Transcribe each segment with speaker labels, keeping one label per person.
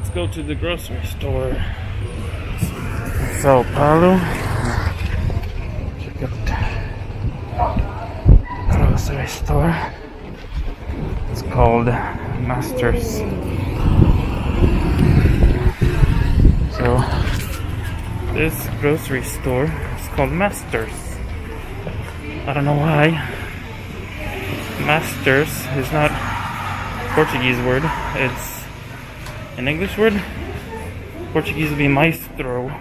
Speaker 1: Let's go to the grocery store. São Paulo. Check out the grocery store. It's called Masters. So this grocery store is called Masters. I don't know why. Masters is not a Portuguese word. It's an English word. Portuguese would be maestro.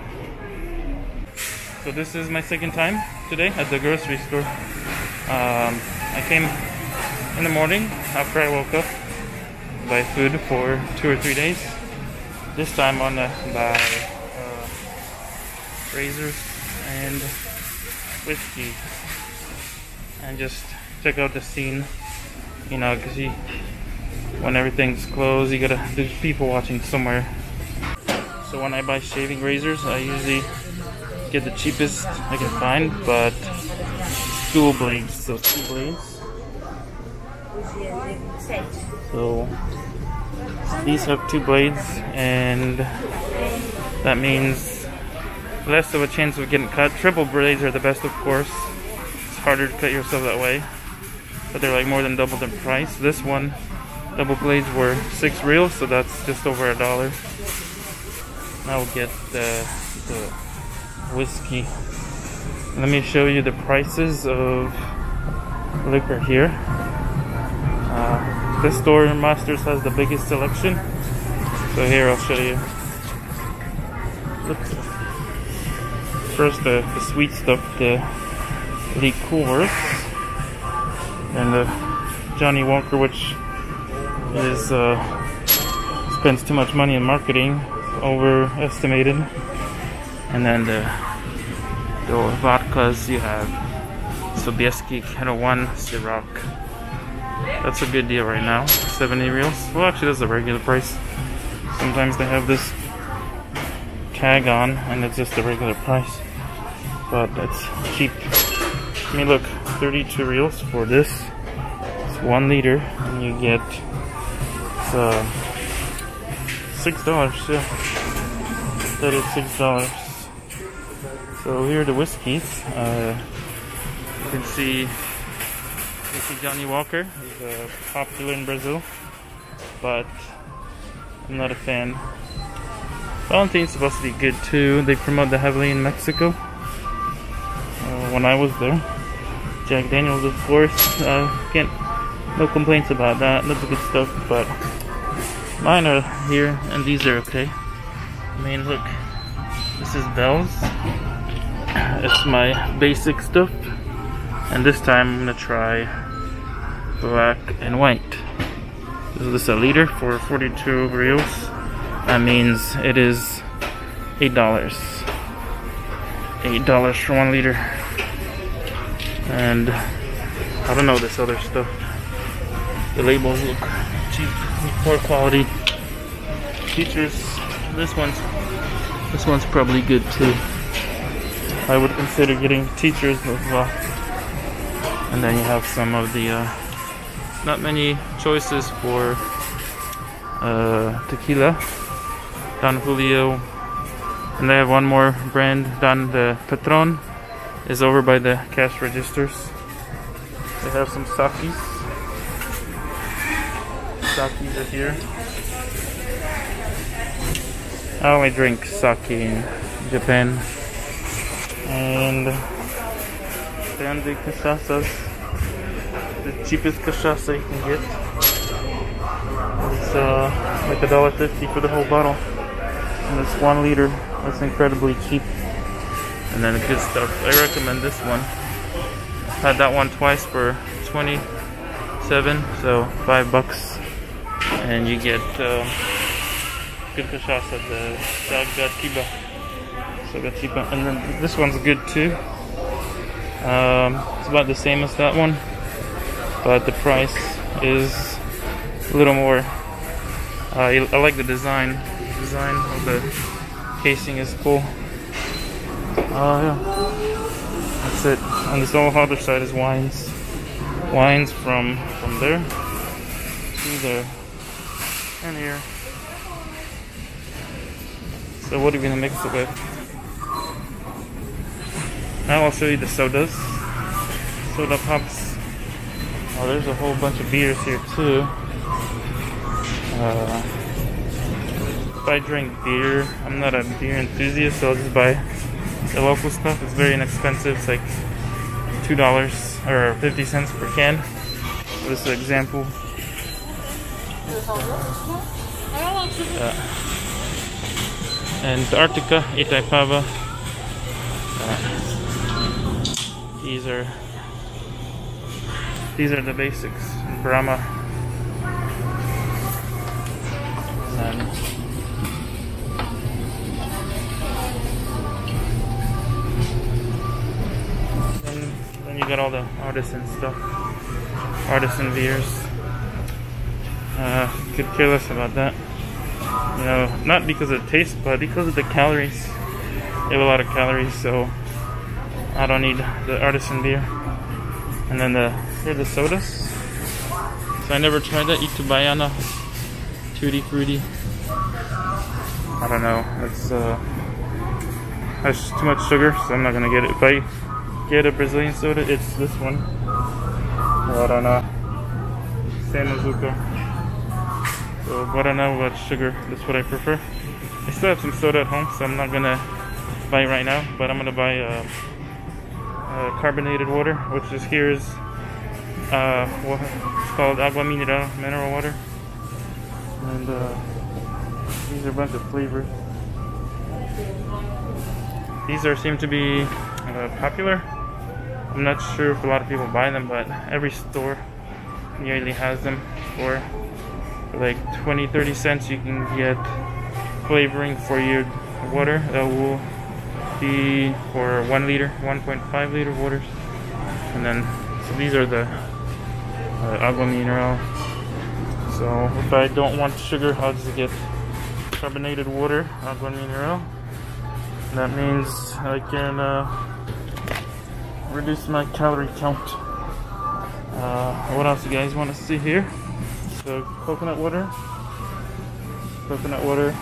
Speaker 1: So this is my second time today at the grocery store. I came in the morning after I woke up to buy food for 2 or 3 days. This time on buy razors and whiskey, and just check out the scene, you know, because when everything's closed, there's people watching somewhere. So when I buy shaving razors, I usually get the cheapest I can find, but dual blades, so 2 blades. So these have 2 blades, and that means less of a chance of getting cut. Triple blades are the best, of course. It's harder to cut yourself that way, but they're like more than double the price. This one, double blades were 6 reals, so that's just over $1. Now we'll get the whiskey. Let me show you the prices of liquor here. This store in Masters has the biggest selection, so here I'll show you. First the sweet stuff, the liqueurs, and the Johnny Walker, which is spends too much money in marketing, overestimated. And then the vodkas, you have Sobieski, Kettle One, Ciroc. That's a good deal right now, 70 reals. Well, actually that's the regular price. Sometimes they have this tag on and it's just the regular price, but it's cheap. I mean, look, 32 reals for this. It's 1 liter, and you get $6. Yeah, that is $6. So here are the whiskeys. You can see Johnny Walker is popular in Brazil, but I'm not a fan. Valentine's supposed to be good too. They promote that heavily in Mexico. When I was there, Jack Daniels, of course. No complaints about that. That's good stuff, but mine are here, and these are okay. I mean, look, this is Bell's. It's my basic stuff, and this time I'm gonna try black and white. This is a liter for 42 reals. That means it is $8. $8 for 1 liter. And I don't know this other stuff. The labels look cheap, poor quality. Teachers, this one's probably good too. I would consider getting Teachers as well. And then you have some of the not many choices for tequila. Don Julio, and they have one more brand. The Patron is over by the cash registers. They have some sakis. Sakis are here. I only drink sake in Japan. And then the cachaças, the cheapest cachaça you can get. It's like $1.50 for the whole bottle, and it's 1 liter. That's incredibly cheap. And then the good stuff, I recommend this one. Had that one twice for 27, so $5, and you get good cachaça, the Sagatiba. And then this one's good too. It's about the same as that one, but the price is a little more. I like the design. The design of the casing is cool. Yeah. That's it. On this other side is wines. Wines from there to there and here. So what are we gonna mix it with? Now I'll show you the sodas. Soda pops. Oh, there's a whole bunch of beers here too. If I drink beer, I'm not a beer enthusiast, so I'll just buy the local stuff. It's very inexpensive. It's like $2 or 50 cents per can. So this is an example. Antarctica, Itaipava. These are the basics. Brahma. And then you got all the artisan stuff. Artisan beers. Could care less about that. You know, not because of the taste, but because of the calories. They have a lot of calories, so I don't need the artisan beer. And then here are the sodas. So I never tried that. Itubayana, Tutti Frutti. I don't know. It's has too much sugar, so I'm not gonna get it. If I get a Brazilian soda, it's this one. Guaraná, Samazuka. So Guaraná without sugar. That's what I prefer. I still have some soda at home, so I'm not gonna buy it right now. But I'm gonna buy carbonated water, which is here's it's called agua mineral, mineral water, and these are a bunch of flavors. These seem to be popular. I'm not sure if a lot of people buy them, but every store nearly has them. For like 20-30 cents, you can get flavoring for your water that will be for 1 liter, 1.5 liter waters. And then so these are the agua mineral. So if I don't want sugar, I'll just get carbonated water, agua mineral. That means I can reduce my calorie count. What else you guys want to see here? So coconut water. Coconut water.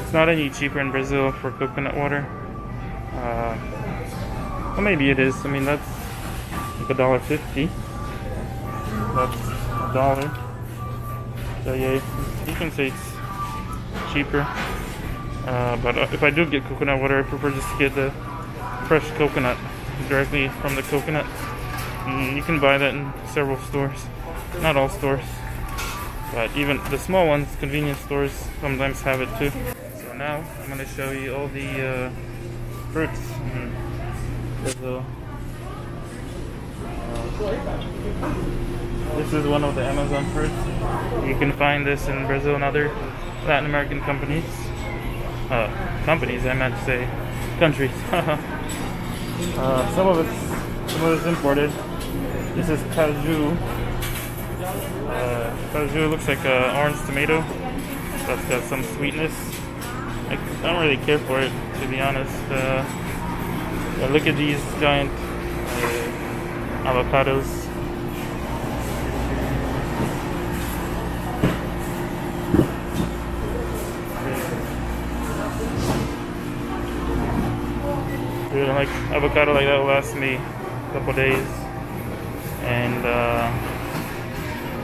Speaker 1: It's not any cheaper in Brazil for coconut water. Well, maybe it is. I mean, that's like $1.50. That's $1. So yeah, you can say it's cheaper. But if I do get coconut water, I prefer just to get the fresh coconut directly from the coconut. And you can buy that in several stores. Not all stores, but even the small ones, convenience stores, sometimes have it too. So now I'm going to show you all the fruits in Brazil. This is one of the Amazon fruits. You can find this in Brazil and other Latin American companies. I meant to say countries. Some of it's imported. This is caju. Caju looks like an orange tomato. That's got some sweetness. I don't really care for it, to be honest. Look at these giant avocados. Like avocado like that will last me a couple days, and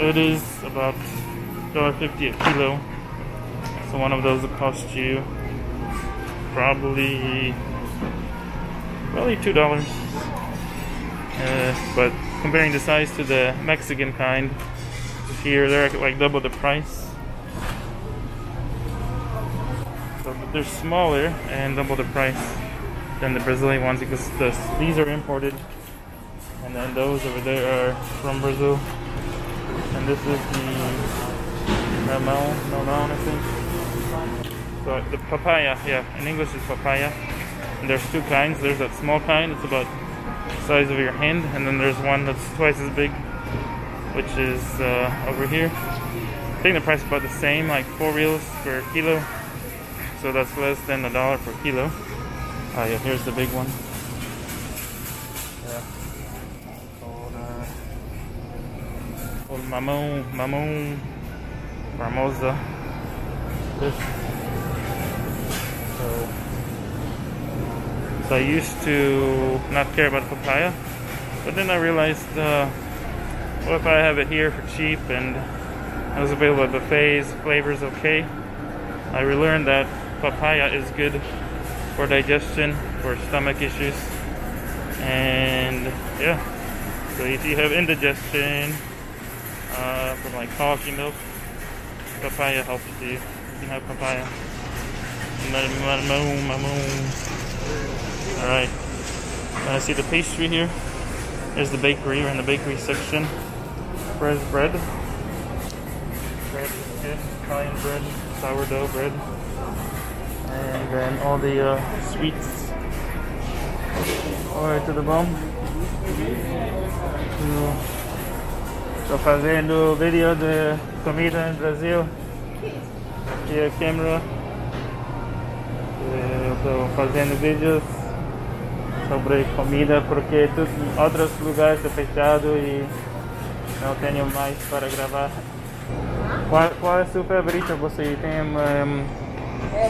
Speaker 1: it is about $1.50 a kilo. So one of those will cost you probably $2. But comparing the size to the Mexican kind, here they're like double the price. So they're smaller and double the price than the Brazilian ones, because these are imported, and then those over there are from Brazil. And this is the melon, I think. So the papaya, yeah, in English is papaya. And there's two kinds. There's that small kind, it's about the size of your hand, and then there's one that's twice as big, which is over here. I think the price is about the same, like 4 reals per kilo. So that's less than $1 per kilo. Oh yeah, here's the big one. Yeah. Called Mamão Formosa. This. So So I used to not care about papaya, but then I realized, what if I have it here for cheap and it was available at buffets, flavor's okay. I relearned that papaya is good for digestion, for stomach issues, and yeah. So if you have indigestion from like coffee milk, papaya helps you. You can have papaya. Alright. See the pastry here? There's the bakery. We're in the bakery section. Fresh bread. Bread is good. Italian bread, sourdough bread. And then all the sweets. Alright, to the bone. Estou fazendo vídeo de comida no Brasil. Aqui é a câmera. Eu estou fazendo vídeos sobre comida porque outros lugares estão fechados e não tenho mais para gravar. Qual é a sua favorita? Você tem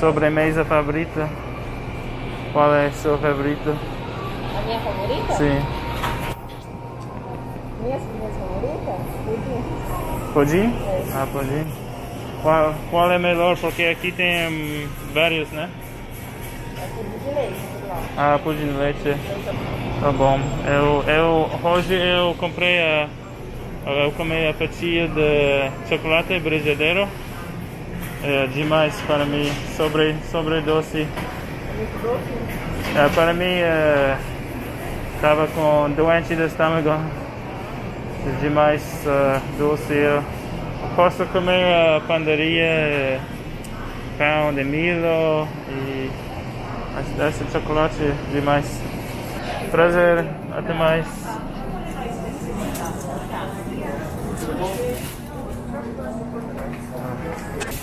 Speaker 1: sobremesa favorita? Qual é a sua favorita?
Speaker 2: A minha favorita?
Speaker 1: Sim.
Speaker 2: Minhas favoritas? Pudim.
Speaker 1: Pudim?
Speaker 2: É.
Speaker 1: Ah, pudim. Qual é melhor? Porque aqui tem vários, né?
Speaker 2: É pudim de leite, lá.
Speaker 1: Ah, pudim de leite. Tá bom. Hoje eu comprei eu comi a fatia de chocolate brigadeiro. É demais para mim, sobre doce.
Speaker 2: Muito doce?
Speaker 1: Para mim, estava com doente do estômago. Demais doce. Eu posso comer padaria, pão de milho e esse chocolate demais. Prazer, até mais.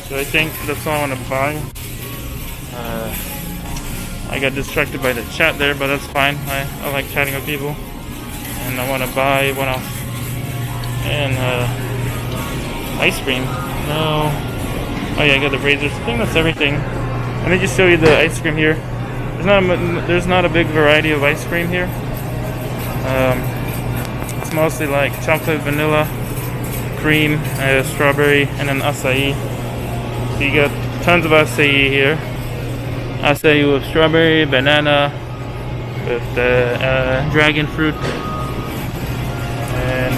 Speaker 1: So I think that's all I want to buy. I got distracted by the chat there, but that's fine. I like chatting with people, and I want to buy one else. And ice cream. No. Oh yeah, I got the razors. I think that's everything. Let me just show you the ice cream here. There's not a big variety of ice cream here. It's mostly like chocolate, vanilla, cream, strawberry, and then acai. So you got tons of acai here. Acai with strawberry, banana, with the dragon fruit, and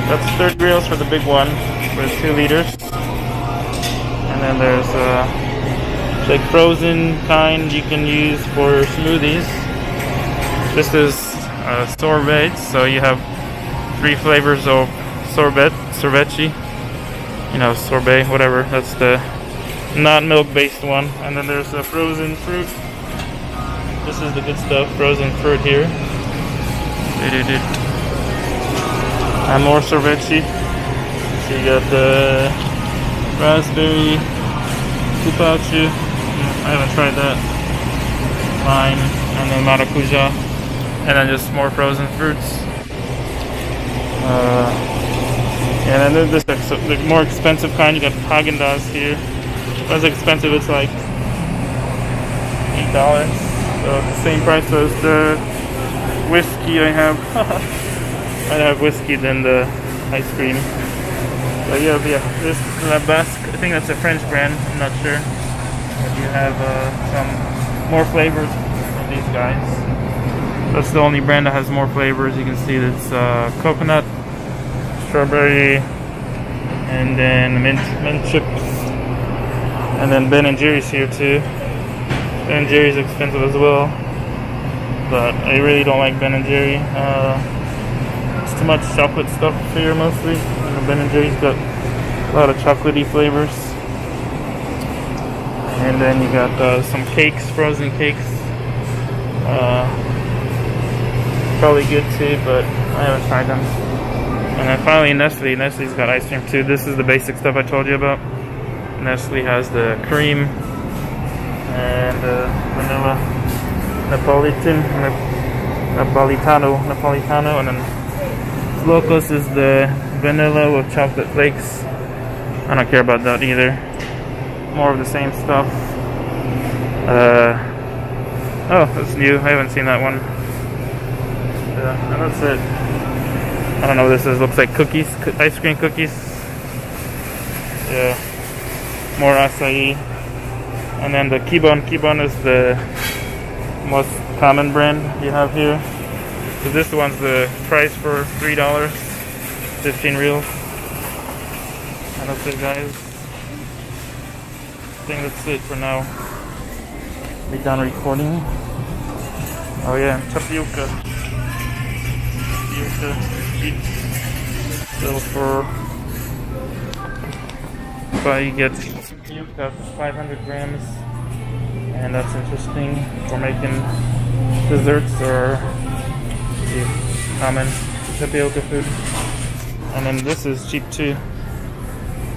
Speaker 1: that's 30 reals for the big one, for 2 liters. And then there's like frozen kind you can use for smoothies. This is sorbet, so you have 3 flavors of sorbetchi. You know, sorbet, whatever. That's the not milk-based one. And then there's a frozen fruit. This is the good stuff, frozen fruit here. And more sorbetchi. So you got the raspberry kupachu. I haven't tried that. Lime, and then maracuja, and then just more frozen fruits. And then this the more expensive kind. You got Haagen-Dazs here. Less expensive, it's like $8. So the same price as the whiskey I have. I'd have whiskey than the ice cream. But yeah, this La Basque, I think that's a French brand, I'm not sure. But you have some more flavors from these guys. That's the only brand that has more flavors. You can see that's coconut, strawberry, and then mint chips. And then Ben & Jerry's here too. Ben & Jerry's expensive as well. But I really don't like Ben & Jerry. It's too much chocolate stuff here mostly. And Ben & Jerry's got a lot of chocolatey flavors. And then you got some cakes, frozen cakes. Probably good too, but I haven't tried them. And then finally Nestle. Nestle's got ice cream too. This is the basic stuff I told you about. Nestle has the cream and vanilla Napolitano, and then Locos is the vanilla with chocolate flakes. I don't care about that either. More of the same stuff. Oh, that's new. I haven't seen that one. Yeah, and that's it. I don't know what this is. Looks like cookies, ice cream cookies. Yeah, more acai. And then the Kibon. Kibon is the most common brand you have here. So this one's the price for $3, 15 reals. And that's it, guys. I think that's it for now. Be done recording. Oh yeah, tapioca. Cheap. So you get tapioca 500 grams, and that's interesting for making desserts or common tapioca food. And then this is cheap too.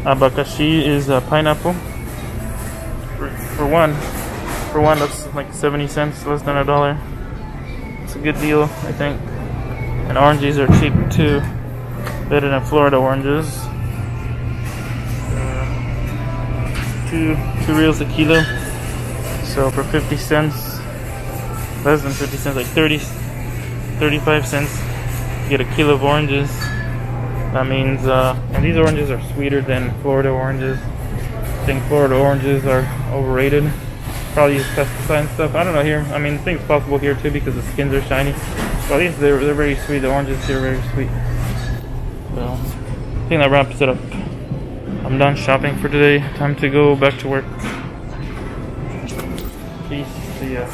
Speaker 1: Abakashi is a pineapple. For one, that's like 70 cents, less than $1. It's a good deal, I think. And oranges are cheap too, better than Florida oranges. Two reals a kilo. So for 50 cents, less than 50 cents, like 35 cents, you get a kilo of oranges. That means, and these oranges are sweeter than Florida oranges. I think Florida oranges are overrated. Probably use pesticide and stuff. I don't know here. I mean, I think it's possible here too because the skins are shiny. But at least they're very sweet. The oranges here are very sweet. So I think that wraps it up. I'm done shopping for today. Time to go back to work. Peace. See ya.